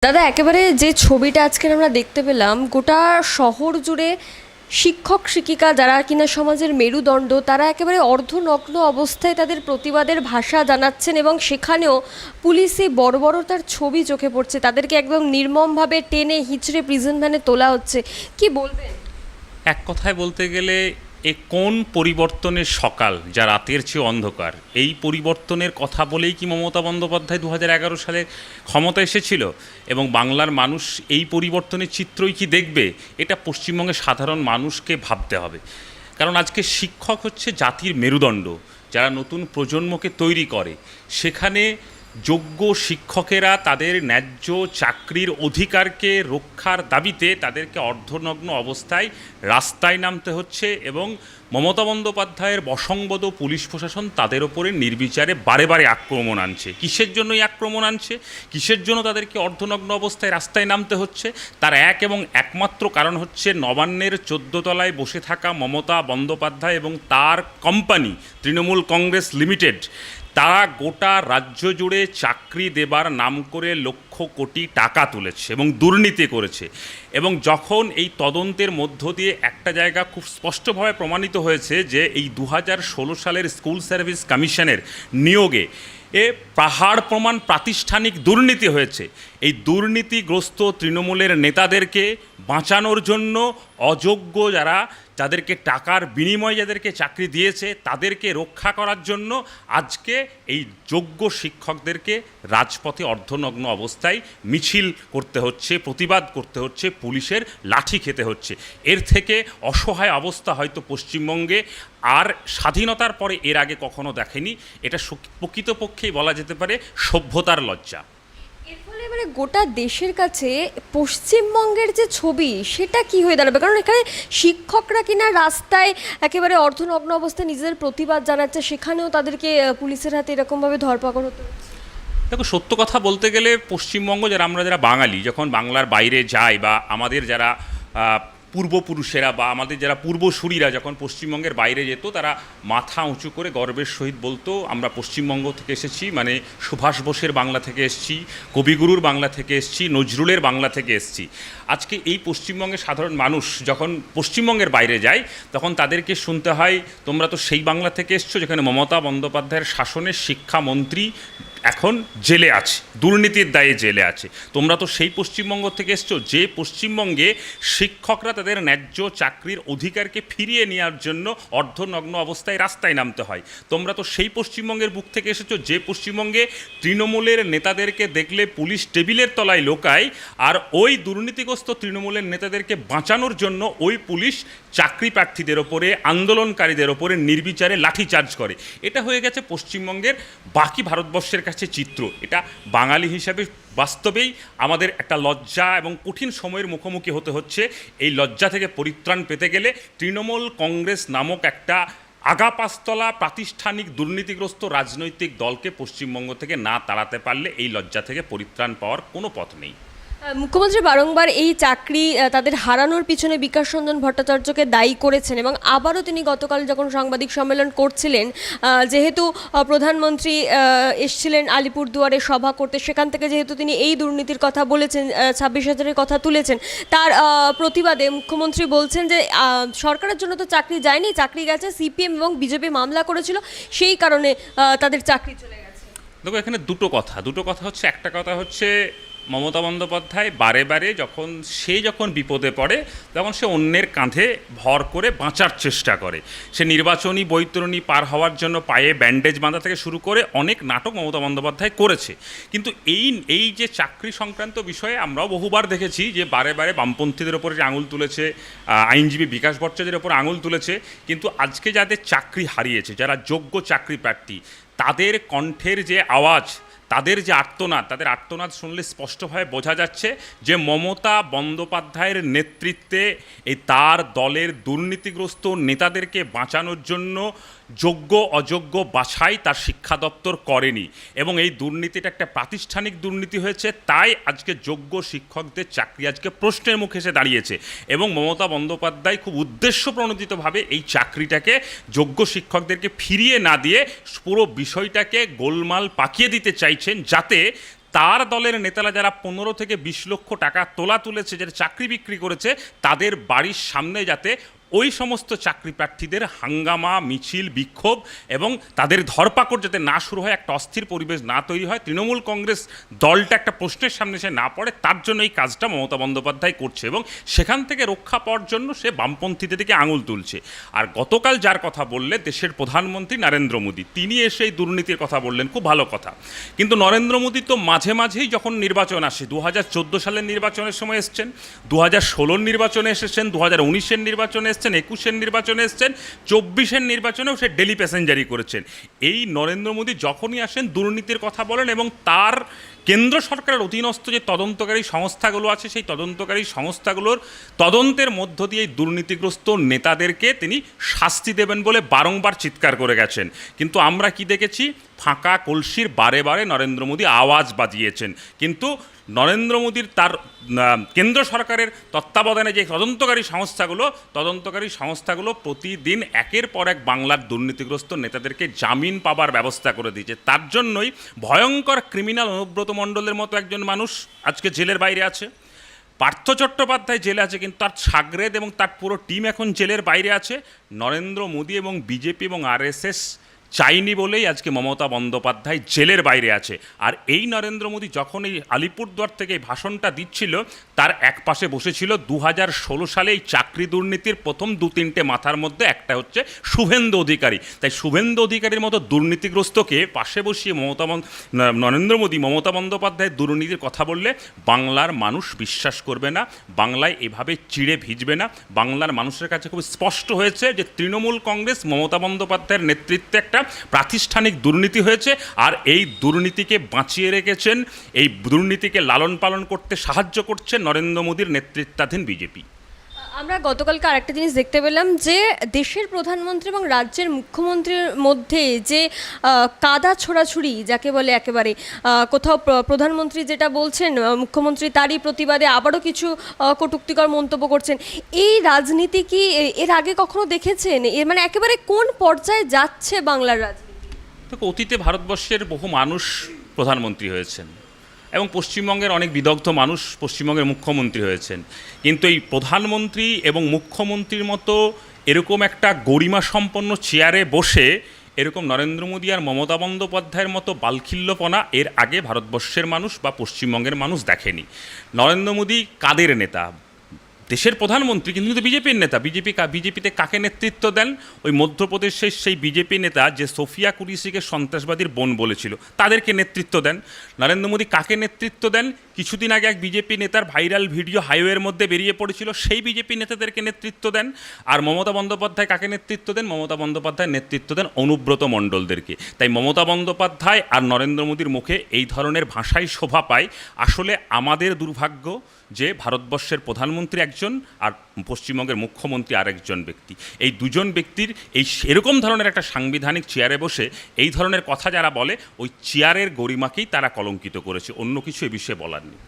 দাদা, একেবারে যে ছবিটা আজকে আমরা দেখতে পেলাম, গোটা শহর জুড়ে শিক্ষক শিক্ষিকা যারা কিনা সমাজের মেরুদণ্ড, তারা একেবারে অর্ধনগ্ন অবস্থায় তাদের প্রতিবাদের ভাষা জানাচ্ছেন এবং সেখানেও পুলিশে বড় বড় তার ছবি চোখে পড়ছে, তাদেরকে একদম নির্মমভাবে টেনে হিচড়ে প্রিজন ভ্যানে তোলা হচ্ছে। কি বলবেন? এক কথায় বলতে গেলে এ কোন পরিবর্তনের সকাল যা রাতের চেয়ে অন্ধকার। এই পরিবর্তনের কথা বলেই কি মমতা বন্দ্যোপাধ্যায় 2011 সালে ক্ষমতা এসেছিল এবং বাংলার মানুষ এই পরিবর্তনের চিত্রই কি দেখবে? এটা পশ্চিমবঙ্গের সাধারণ মানুষকে ভাবতে হবে। কারণ আজকে শিক্ষক হচ্ছে জাতির মেরুদণ্ড, যারা নতুন প্রজন্মকে তৈরি করে। সেখানে যোগ্য শিক্ষকেরা তাদের ন্যায্য চাকরির অধিকারকে রক্ষার দাবিতে তাদেরকে অর্ধনগ্ন অবস্থায় রাস্তায় নামতে হচ্ছে এবং মমতা বন্দ্যোপাধ্যায়ের বশংবদ পুলিশ প্রশাসন তাদের ওপরে নির্বিচারে বারে বারে আক্রমণ আনছে। কিসের জন্য এই আক্রমণ আনছে, কিসের জন্য তাদেরকে অর্ধনগ্ন অবস্থায় রাস্তায় নামতে হচ্ছে? তার এক এবং একমাত্র কারণ হচ্ছে নবান্নের 14 তলায় বসে থাকা মমতা বন্দ্যোপাধ্যায় এবং তার কোম্পানি তৃণমূল কংগ্রেস লিমিটেড। তারা গোটা রাজ্য জুড়ে চাকরি দেবার নাম করে লক্ষ কোটি টাকা তুলেছে এবং দুর্নীতি করেছে। এবং যখন এই তদন্তের মধ্য দিয়ে একটা জায়গা খুব স্পষ্টভাবে প্রমাণিত হয়েছে যে এই 2016 সালের স্কুল সার্ভিস কমিশনের নিয়োগে পাহাড় প্রমাণ প্রাতিষ্ঠানিক দুর্নীতি হয়েছে। এই দুর্নীতিগ্রস্ত তৃণমূলের নেতাদেরকে বাঁচানোর জন্য অযোগ্য যাদেরকে টাকার বিনিময়ে যাদেরকে চাকরি দিয়েছে তাদেরকে রক্ষা করার জন্য আজকে এই যোগ্য শিক্ষকদেরকে রাজপথে অর্ধনগ্ন অবস্থায় মিছিল করতে হচ্ছে, প্রতিবাদ করতে হচ্ছে, পুলিশের লাঠি খেতে হচ্ছে। এর থেকে অসহায় অবস্থা হয়তো পশ্চিমবঙ্গে আর স্বাধীনতার পরে এর আগে কখনো দেখেনি। এটা প্রকৃতপক্ষেই বলা যেতে পারে সভ্যতার লজ্জা। এর ফলে এবারে গোটা দেশের কাছে পশ্চিমবঙ্গের যে ছবি সেটা কি হয়ে দাঁড়াবে? কারণ এখানে শিক্ষকরা কিনা রাস্তায় একেবারে অর্ধনগ্ন অবস্থায় নিজেদের প্রতিবাদ জানাচ্ছে, সেখানেও তাদেরকে পুলিশের হাতে এরকমভাবে ধরপাকড় হতে হচ্ছে। দেখো, সত্য কথা বলতে গেলে পশ্চিমবঙ্গ আমরা যারা বাঙালি যখন বাংলার বাইরে যাই বা আমাদের যারা পূর্বপুরুষেরা বা আমাদের যারা পূর্বসূরীরা যখন পশ্চিমবঙ্গের বাইরে যেত, তারা মাথা উঁচু করে গর্বের সহিত বলতো আমরা পশ্চিমবঙ্গ থেকে এসেছি, মানে সুভাষ বোসের বাংলা থেকে এসেছি, কবিগুরুর বাংলা থেকে এসেছি, নজরুলের বাংলা থেকে এসেছি। আজকে এই পশ্চিমবঙ্গের সাধারণ মানুষ যখন পশ্চিমবঙ্গের বাইরে যায় তখন তাদেরকে শুনতে হয় তোমরা তো সেই বাংলা থেকে এসছো যেখানে মমতা বন্দ্যোপাধ্যায়ের শাসনের শিক্ষামন্ত্রী এখন জেলে আছে, দুর্নীতির দায়ে জেলে আছে। তোমরা তো সেই পশ্চিমবঙ্গ থেকে এসছো যে পশ্চিমবঙ্গে শিক্ষকরা তাদের ন্যায্য চাকরির অধিকারকে ফিরিয়ে নেওয়ার জন্য অর্ধনগ্ন অবস্থায় রাস্তায় নামতে হয়। তোমরা তো সেই পশ্চিমবঙ্গের বুক থেকে এসেছো যে পশ্চিমবঙ্গে তৃণমূলের নেতাদেরকে দেখলে পুলিশ টেবিলের তলায় লোকায়, আর ওই দুর্নীতিগ্রস্ত তৃণমূলের নেতাদেরকে বাঁচানোর জন্য ওই পুলিশ চাকরি প্রার্থীদের ওপরে, আন্দোলনকারীদের ওপরে নির্বিচারে লাঠিচার্জ করে। এটা হয়ে গেছে পশ্চিমবঙ্গের বাকি ভারতবর্ষের কাছে চিত্র। এটা বাঙালি হিসাবে বাস্তবেই আমাদের একটা লজ্জা এবং কঠিন সময়ের মুখোমুখি হতে হচ্ছে। এই লজ্জা থেকে পরিত্রাণ পেতে গেলে তৃণমূল কংগ্রেস নামক একটা আগাপাস্তলা প্রাতিষ্ঠানিক দুর্নীতিগ্রস্ত রাজনৈতিক দলকে পশ্চিমবঙ্গ থেকে না তাড়াতে পারলে এই লজ্জা থেকে পরিত্রাণ পাওয়ার কোনো পথ নেই। মুখ্যমন্ত্রী বারংবার এই চাকরি তাদের হারানোর পিছনে বিকাশ রঞ্জন ভট্টাচার্যকে দায়ী করেছেন এবং আবারও তিনি গতকাল যখন সাংবাদিক সম্মেলন করছিলেন, যেহেতু প্রধানমন্ত্রী এসছিলেন আলিপুরদুয়ারে সভা করতে, সেখান থেকে যেহেতু তিনি এই দুর্নীতির কথা বলেছেন, 26,000-এর কথা তুলেছেন, তার প্রতিবাদে মুখ্যমন্ত্রী বলছেন যে সরকারের জন্য তো চাকরি যায়নি, চাকরি গেছে সিপিএম এবং বিজেপি মামলা করেছিল, সেই কারণে তাদের চাকরি চলে গেছে। দেখো, এখানে দুটো কথা হচ্ছে, একটা কথা হচ্ছে মমতা বন্দ্যোপাধ্যায় বারে বারে যখন বিপদে পড়ে তখন সে অন্যের কাঁধে ভর করে বাঁচার চেষ্টা করে। সে নির্বাচনী বৈতরণী পার হওয়ার জন্য পায়ে ব্যান্ডেজ বাঁধা থেকে শুরু করে অনেক নাটক মমতা বন্দ্যোপাধ্যায় করেছে। কিন্তু এই যে চাকরি সংক্রান্ত বিষয়ে আমরাও বহুবার দেখেছি যে বারে বারে বামপন্থীদের ওপরে আঙুল তুলেছে, আইনজীবী বিকাশ ভট্টাচার্যের ওপর আঙুল তুলেছে। কিন্তু আজকে যাদের চাকরি হারিয়েছে, যারা যোগ্য চাকরি প্রার্থী, তাদের কণ্ঠের যে আওয়াজ, তাদের যে আর্তনাদ, তাদের আর্তনাদ শুনলে স্পষ্টভাবে বোঝা যাচ্ছে যে মমতা বন্দ্যোপাধ্যায়ের নেতৃত্বে তার দলের দুর্নীতিগ্রস্ত নেতাদেরকে বাঁচানোর জন্য যোগ্য অযোগ্য বাছাই তার শিক্ষা দপ্তর করেনি এবং এই দুর্নীতিটা একটা প্রাতিষ্ঠানিক দুর্নীতি হয়েছে। তাই আজকে যোগ্য শিক্ষকদের চাকরি আজকে প্রশ্নের মুখে এসে দাঁড়িয়েছে এবং মমতা বন্দ্যোপাধ্যায় খুব উদ্দেশ্যপ্রণোদিতভাবে এই চাকরিটাকে যোগ্য শিক্ষকদেরকে ফিরিয়ে না দিয়ে পুরো বিষয়টাকে গোলমাল পাকিয়ে দিতে চাইছেন, যাতে তার দলের নেতারা যারা 15 থেকে 20 লক্ষ টাকা তুলেছে, যারা চাকরি বিক্রি করেছে, তাদের বাড়ির সামনে যাতে ওই সমস্ত চাকরি প্রার্থীদের হাঙ্গামা, মিছিল, বিক্ষোভ এবং তাদের ধরপাকড় যাতে না শুরু হয়, একটা অস্থির পরিবেশ না তৈরি হয়, তৃণমূল কংগ্রেস দলটা একটা প্রশ্নের সামনে সে না পড়ে, তার জন্য এই কাজটা মমতা বন্দ্যোপাধ্যায় করছে এবং সেখান থেকে রক্ষা পাওয়ার জন্য সে বামপন্থীদের দিকে আঙুল তুলছে। আর গতকাল যার কথা বললে দেশের প্রধানমন্ত্রী নরেন্দ্র মোদী, তিনি এসে এই দুর্নীতির কথা বললেন, খুব ভালো কথা। কিন্তু নরেন্দ্র মোদী তো মাঝে মাঝেই যখন নির্বাচন আসে, 2014 সালের নির্বাচনের সময় এসছেন, 2016 নির্বাচনে এসেছেন, 2019 নির্বাচনে 21 নির্বাচনে এসছেন, 24 নির্বাচনেও সে ডেলি প্যাসেঞ্জারি করেছেন। এই নরেন্দ্র মোদী যখনই আসেন দুর্নীতির কথা বলেন এবং তার কেন্দ্র সরকারের অধীনস্থ যে তদন্তকারী সংস্থাগুলো আছে, সেই তদন্তকারী সংস্থাগুলোর তদন্তের মধ্য দিয়ে এই দুর্নীতিগ্রস্ত নেতাদেরকে তিনি শাস্তি দেবেন বলে বারংবার চিৎকার করে গেছেন। কিন্তু আমরা কি দেখেছি? ফাঁকা কলসির বারে বারে নরেন্দ্র মোদী আওয়াজ বাজিয়েছেন। কিন্তু নরেন্দ্র মোদীর তার কেন্দ্র সরকারের তত্ত্বাবধানে যে তদন্তকারী সংস্থাগুলো প্রতিদিন একের পর এক বাংলার দুর্নীতিগ্রস্ত নেতাদেরকে জামিন পাবার ব্যবস্থা করে দিয়েছে। তার জন্যই ভয়ঙ্কর ক্রিমিনাল অনুব্রত মণ্ডলের মতো একজন মানুষ আজকে জেলের বাইরে আছে। পার্থ চট্টোপাধ্যায় জেলে আছে, কিন্তু তার সাগরেদ এবং তার পুরো টিম এখন জেলের বাইরে আছে। নরেন্দ্র মোদী এবং বিজেপি এবং RSS চাইনি বলেই আজকে মমতা বন্দ্যোপাধ্যায় জেলের বাইরে আছে। আর এই নরেন্দ্র মোদী যখন এই আলিপুরদুয়ার থেকে এই ভাষণটা দিচ্ছিল, তার এক পাশে বসেছিল 2016 সালে এই চাকরি দুর্নীতির প্রথম 2-3টে মাথার মধ্যে একটা হচ্ছে শুভেন্দু অধিকারী। তাই শুভেন্দু অধিকারীর মতো দুর্নীতিগ্রস্তকে পাশে বসিয়ে নরেন্দ্র মোদী মমতা বন্দ্যোপাধ্যায় দুর্নীতির কথা বললে বাংলার মানুষ বিশ্বাস করবে না, বাংলায় এভাবে চিড়ে ভিজবে না। বাংলার মানুষের কাছে খুব স্পষ্ট হয়েছে যে তৃণমূল কংগ্রেস মমতা বন্দ্যোপাধ্যায়ের নেতৃত্বে একটা প্রাতিষ্ঠানিক দুর্নীতি হয়েছে, আর এই দুর্নীতিকে বাঁচিয়ে রেখেছেন, এই দুর্নীতিকে লালন পালন করতে সাহায্য করছে নরেন্দ্র মোদীর নেতৃত্বাধীন বিজেপি। আমরা গতকালকে আরেকটা জিনিস দেখতে পেলাম যে দেশের প্রধানমন্ত্রী এবং রাজ্যের মুখ্যমন্ত্রীর মধ্যে যে কাদা ছোড়াছুড়ি যাকে বলে, একেবারে কোথাও প্রধানমন্ত্রী যেটা বলছেন, মুখ্যমন্ত্রী তারই প্রতিবাদে আবারও কিছু কটূক্তিকর মন্তব্য করছেন। এই রাজনীতি কি এর আগে কখনো দেখেছেন? এর মানে একেবারে কোন পর্যায়ে যাচ্ছে বাংলার রাজনীতি? দেখো, অতীতে ভারতবর্ষের বহু মানুষ প্রধানমন্ত্রী হয়েছেন এবং পশ্চিমবঙ্গের অনেক বিদগ্ধ মানুষ পশ্চিমবঙ্গের মুখ্যমন্ত্রী হয়েছেন, কিন্তু এই প্রধানমন্ত্রী এবং মুখ্যমন্ত্রীর মতো এরকম একটা গরিমা সম্পন্ন চেয়ারে বসে এরকম নরেন্দ্র মোদী আর মমতা বন্দ্যোপাধ্যায়ের মতো বালখিল্যপনা এর আগে ভারতবর্ষের মানুষ বা পশ্চিমবঙ্গের মানুষ দেখেনি। নরেন্দ্র মোদী কাদের নেতা? দেশের প্রধানমন্ত্রী, কিন্তু বিজেপির নেতা। বিজেপিতে কাকে নেতৃত্ব দেন? ওই মধ্যপ্রদেশের সেই বিজেপি নেতা যে সোফিয়া কুরেশিকে সন্ত্রাসবাদীর বোন বলেছিল, তাদেরকে নেতৃত্ব দেন। নরেন্দ্র মোদী কাকে নেতৃত্ব দেন? কিছুদিন আগে এক বিজেপি নেতার ভাইরাল ভিডিও হাইওয়ের মধ্যে বেরিয়ে পড়েছিল, সেই বিজেপি নেতাদেরকে নেতৃত্ব দেন। আর মমতা বন্দ্যোপাধ্যায় কাকে নেতৃত্ব দেন? মমতা বন্দ্যোপাধ্যায় নেতৃত্ব দেন অনুব্রত মণ্ডলদেরকে। তাই মমতা বন্দ্যোপাধ্যায় আর নরেন্দ্র মোদীর মুখে এই ধরনের ভাষাই শোভা পায়। আসলে আমাদের দুর্ভাগ্য যে ভারতবর্ষের প্রধানমন্ত্রী একজন আর পশ্চিমবঙ্গের মুখ্যমন্ত্রী আরেকজন ব্যক্তি। এই দুজন ব্যক্তির এরকম ধরনের একটা সাংবিধানিক চেয়ারে বসে এই ধরনের কথা যারা বলে, ওই চেয়ারের গরিমাকেই তারা কলঙ্কিত করেছে, অন্য কিছু এ বিষয়ে বলার নেই।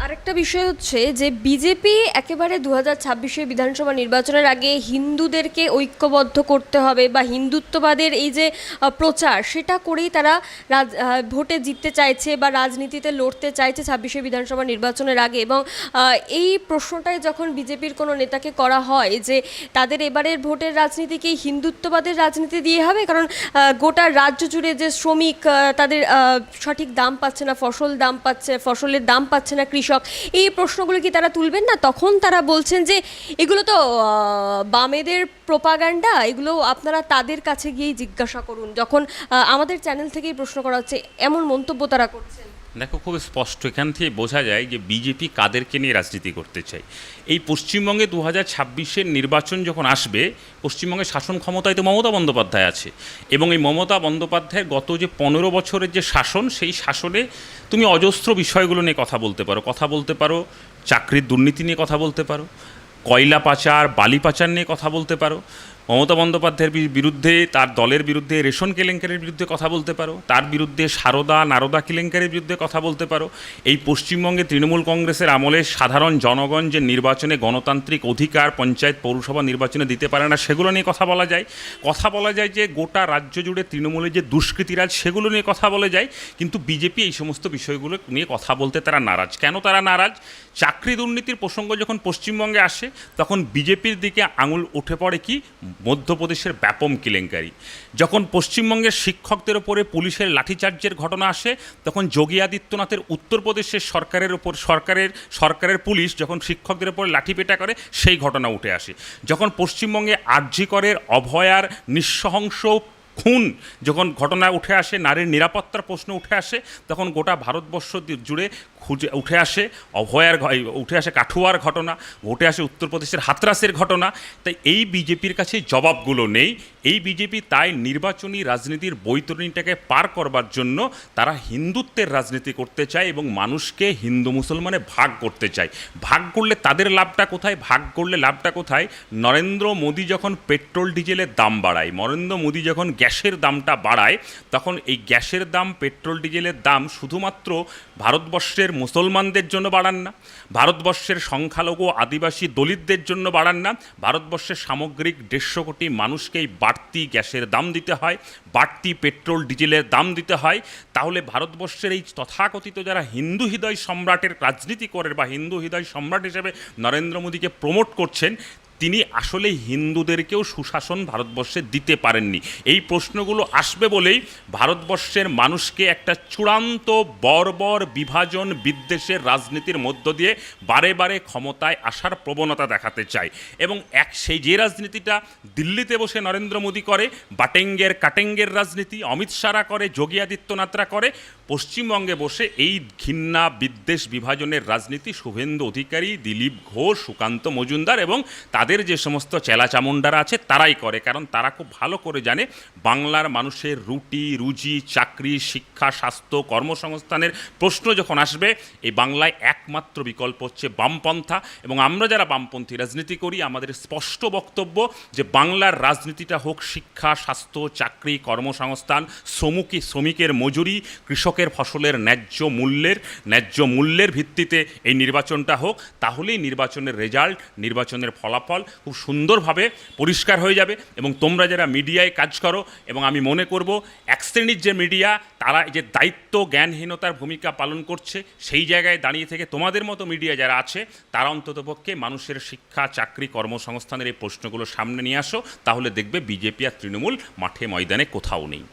আরেকটা বিষয় হচ্ছে যে বিজেপি একেবারে 2026 বিধানসভা নির্বাচনের আগে হিন্দুদেরকে ঐক্যবদ্ধ করতে হবে বা হিন্দুত্ববাদের এই যে প্রচার, সেটা করেই তারা ভোটে জিততে চাইছে বা রাজনীতিতে লড়তে চাইছে 26 বিধানসভা নির্বাচনের আগে। এবং এই প্রশ্নটাই যখন বিজেপির কোনো নেতাকে করা হয় যে তাদের এবারের ভোটের রাজনীতি কি হিন্দুত্ববাদের রাজনীতি দিয়ে হবে, কারণ গোটা রাজ্য জুড়ে যে শ্রমিক তাদের সঠিক দাম পাচ্ছে না, ফসলের দাম পাচ্ছে না কৃষক, এই প্রশ্নগুলো কি তারা তুলবেন না? তখন তারা বলছেন যে এগুলো তো বামেদের প্রোপাগান্ডা, এগুলো আপনারা তাদের কাছে গিয়েই জিজ্ঞাসা করুন। যখন আমাদের চ্যানেল থেকেই প্রশ্ন করা হচ্ছে, এমন মন্তব্য তারা করছেন। দেখো, খুব স্পষ্ট এখান থেকে বোঝা যায় যে বিজেপি কাদেরকে নিয়ে রাজনীতি করতে চায়। এই পশ্চিমবঙ্গে 2026 নির্বাচন যখন আসবে, পশ্চিমবঙ্গের শাসন ক্ষমতায় তো মমতা বন্দ্যোপাধ্যায় আছে, এবং এই মমতা বন্দ্যোপাধ্যায়ের গত যে 15 বছরের যে শাসন, সেই শাসনে তুমি অজস্র বিষয়গুলো নিয়ে কথা বলতে পারো, চাকরির দুর্নীতি নিয়ে কথা বলতে পারো, কয়লা পাচার, বালি পাচার নিয়ে কথা বলতে পারো, মমতা বন্দ্যোপাধ্যায়ের বিরুদ্ধে, তার দলের বিরুদ্ধে রেশন কেলেঙ্কারির বিরুদ্ধে কথা বলতে পারো, তার বিরুদ্ধে সারদা নারদা কেলেঙ্কারির বিরুদ্ধে কথা বলতে পারো। এই পশ্চিমবঙ্গে তৃণমূল কংগ্রেসের আমলে সাধারণ জনগণ যে নির্বাচনে গণতান্ত্রিক অধিকার পঞ্চায়েত পৌরসভা নির্বাচনে দিতে পারে না, সেগুলো নিয়ে কথা বলা যায়। কথা বলা যায় যে গোটা রাজ্য জুড়ে তৃণমূলের যে দুষ্কৃতিরাজ, সেগুলো নিয়ে কথা বলা যায়। কিন্তু বিজেপি এই সমস্ত বিষয়গুলো নিয়ে কথা বলতে তারা নারাজ। কেন তারা নারাজ? চাকরি দুর্নীতির প্রসঙ্গ যখন পশ্চিমবঙ্গে আসে, তখন বিজেপির দিকে আঙুল উঠে পড়ে কি মধ্যপ্রদেশের ব্যাপম কেলেঙ্কারি। যখন পশ্চিমবঙ্গের শিক্ষকদের ওপরে পুলিশের লাঠিচার্জের ঘটনা আসে, তখন যোগী আদিত্যনাথের উত্তরপ্রদেশের সরকারের পুলিশ যখন শিক্ষকদের ওপর লাঠিপেটা করে, সেই ঘটনা উঠে আসে। যখন পশ্চিমবঙ্গে আরজি করের অভয়ার নিঃসহংস খুন যখন ঘটনা উঠে আসে, নারীর নিরাপত্তার প্রশ্ন উঠে আসে, তখন গোটা ভারতবর্ষ জুড়ে উঠে আসে উঠে আসে কাঠুয়ার ঘটনা, উঠে আসে উত্তরপ্রদেশের হাতরাসের ঘটনা। তাই এই বিজেপির কাছে জবাবগুলো নেই। এই বিজেপি তাই নির্বাচনী রাজনীতির বৈতরণীটাকে পার করবার জন্য তারা হিন্দুত্বের রাজনীতি করতে চায় এবং মানুষকে হিন্দু মুসলমানে ভাগ করতে চায়। ভাগ করলে তাদের লাভটা কোথায়? ভাগ করলে লাভটা কোথায়? নরেন্দ্র মোদী যখন পেট্রোল ডিজেলের দাম বাড়ায়, নরেন্দ্র মোদী যখন গ্যাসের দামটা বাড়ায়, তখন এই গ্যাসের দাম, পেট্রোল ডিজেলের দাম শুধুমাত্র ভারতবর্ষের মুসলমানদের জন্য বাড়ান না, ভারতবর্ষের সংখ্যালঘু আদিবাসী দলিতদের জন্য বাড়ান না, ভারতবর্ষের সামগ্রিক 150 কোটি মানুষকেই বাড়তি গ্যাসের দাম দিতে হয়, বাড়তি পেট্রোল ডিজেলের দাম দিতে হয়। তাহলে ভারতবর্ষের এই তথাকথিত যারা হিন্দু হৃদয় সম্রাটের রাজনীতি করেন বা হিন্দু হৃদয় সম্রাট হিসেবে নরেন্দ্র মোদীকে প্রমোট করছেন, তিনি আসলে হিন্দুদেরকেও সুশাসন ভারতবর্ষে দিতে পারেননি। এই প্রশ্নগুলো আসবে বলেই ভারতবর্ষের মানুষকে একটা চূড়ান্ত বর্বর বিভাজন বিদ্বেষের রাজনীতির মধ্য দিয়ে বারে বারে ক্ষমতায় আসার প্রবণতা দেখাতে চায়। এবং সেই যে রাজনীতিটা দিল্লিতে বসে নরেন্দ্র মোদী করে, বাটেঙ্গের কাটেঙ্গের রাজনীতি অমিত শাহরা করে, যোগী আদিত্যনাথরা করে, পশ্চিমবঙ্গে বসে এই ঘৃণা বিদ্বেষ বিভাজনের রাজনীতি শুভেন্দু অধিকারী, দিলীপ ঘোষ, সুকান্ত মজুমদার এবং তাদের যে সমস্ত চেলাচামুন্ডারা আছে তারাই করে। কারণ তারা খুব ভালো করে জানে বাংলার মানুষের রুটি রুজি, চাকরি, শিক্ষা, স্বাস্থ্য, কর্মসংস্থানের প্রশ্ন যখন আসবে, এই বাংলায় একমাত্র বিকল্প হচ্ছে বামপন্থা। এবং আমরা যারা বামপন্থী রাজনীতি করি, আমাদের স্পষ্ট বক্তব্য যে বাংলার রাজনীতিটা হোক শিক্ষা, স্বাস্থ্য, চাকরি, কর্মসংস্থান, শ্রমিকের মজুরি, কৃষকের ফসলের ন্যায্য মূল্যের ভিত্তিতে এই নির্বাচনটা হোক। তাহলেই নির্বাচনের রেজাল্ট, নির্বাচনের ফলাফল খুব সুন্দরভাবে পরিষ্কার হয়ে যাবে। এবং তোমরা যারা মিডিয়ায় কাজ করো, এবং আমি মনে করব এক শ্রেণীর যে মিডিয়া, তারা যে দায়িত্ব জ্ঞানহীনতার ভূমিকা পালন করছে, সেই জায়গায় দাঁড়িয়ে থেকে তোমাদের মতো মিডিয়া যারা আছে, তারা অন্ততপক্ষে মানুষের শিক্ষা, চাকরি, কর্মসংস্থানের এই প্রশ্নগুলো সামনে নিয়ে আসো। তাহলে দেখবে বিজেপি আর তৃণমূল মাঠে ময়দানে কোথাও নেই।